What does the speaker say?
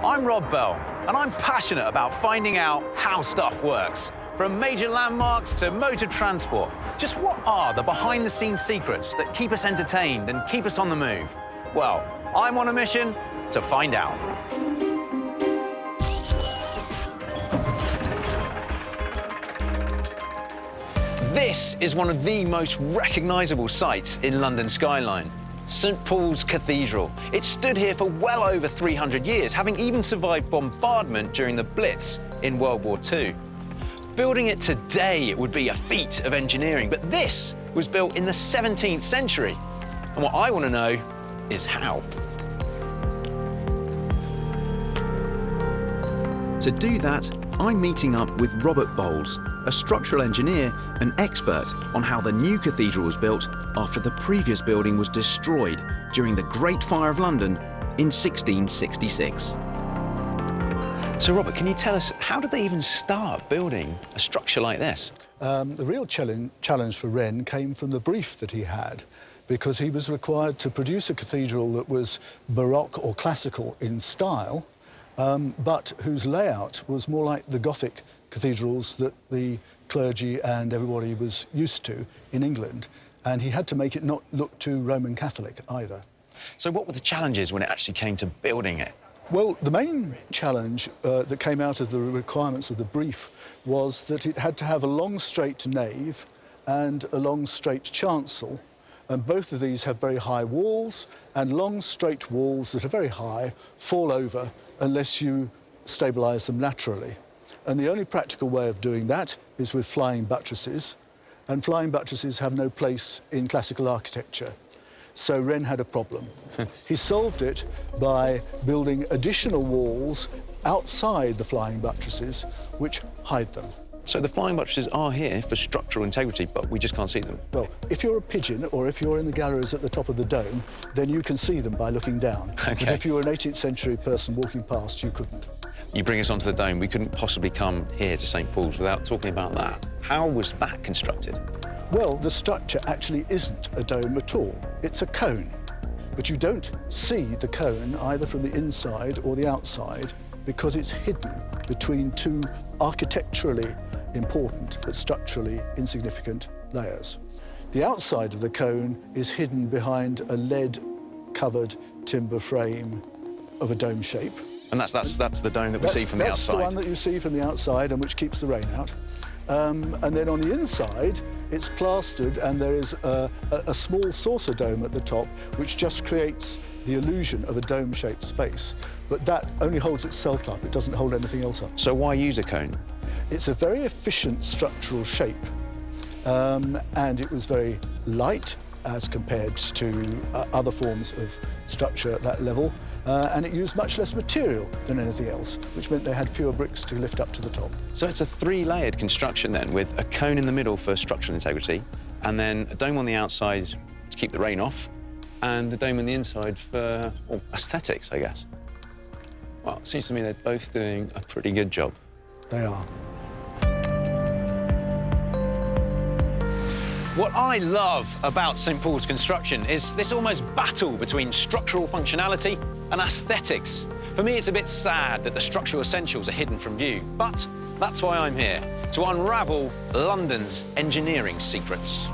I'm Rob Bell, and I'm passionate about finding out how stuff works. From major landmarks to motor transport, just what are the behind-the-scenes secrets that keep us entertained and keep us on the move? Well, I'm on a mission to find out. This is one of the most recognisable sights in London skyline. St Paul's Cathedral. It stood here for well over 300 years, having even survived bombardment during the Blitz in World War II. Building it today, it would be a feat of engineering, but this was built in the 17th century. And what I want to know is how. To do that, I'm meeting up with Robert Bowles, a structural engineer and expert on how the new cathedral was built after the previous building was destroyed during the Great Fire of London in 1666. So, Robert, can you tell us, how did they even start building a structure like this? The real challenge for Wren came from the brief that he had, because he was required to produce a cathedral that was Baroque or classical in style, but whose layout was more like the Gothic cathedrals that the clergy and everybody was used to in England. And he had to make it not look too Roman Catholic either. So what were the challenges when it actually came to building it? Well, the main challenge that came out of the requirements of the brief was that it had to have a long, straight nave and a long, straight chancel. And both of these have very high walls, and long, straight walls that are very high fall over unless you stabilise them laterally. And the only practical way of doing that is with flying buttresses, and flying buttresses have no place in classical architecture. So Wren had a problem. He solved it by building additional walls outside the flying buttresses, which hide them. So the flying buttresses are here for structural integrity, but we just can't see them? Well, if you're a pigeon or if you're in the galleries at the top of the dome, then you can see them by looking down. Okay. But if you were an 18th century person walking past, you couldn't. You bring us onto the dome. We couldn't possibly come here to St Paul's without talking about that. How was that constructed? Well, the structure actually isn't a dome at all. It's a cone. But you don't see the cone either from the inside or the outside because it's hidden between two architecturally important but structurally insignificant layers. The outside of the cone is hidden behind a lead-covered timber frame of a dome shape. And that's the dome that we see from the outside? That's the one that you see from the outside and which keeps the rain out. And then on the inside, it's plastered, and there is a small saucer dome at the top, which just creates the illusion of a dome-shaped space. But that only holds itself up. It doesn't hold anything else up. So why use a cone? It's a very efficient structural shape, and it was very light as compared to other forms of structure at that level, and it used much less material than anything else, which meant they had fewer bricks to lift up to the top. So it's a three-layered construction then, with a cone in the middle for structural integrity, and then a dome on the outside to keep the rain off, and the dome on the inside for, well, aesthetics, I guess. Well, it seems to me they're both doing a pretty good job. They are. What I love about St Paul's construction is this almost battle between structural functionality and aesthetics. For me, it's a bit sad that the structural essentials are hidden from view, but that's why I'm here, to unravel London's engineering secrets.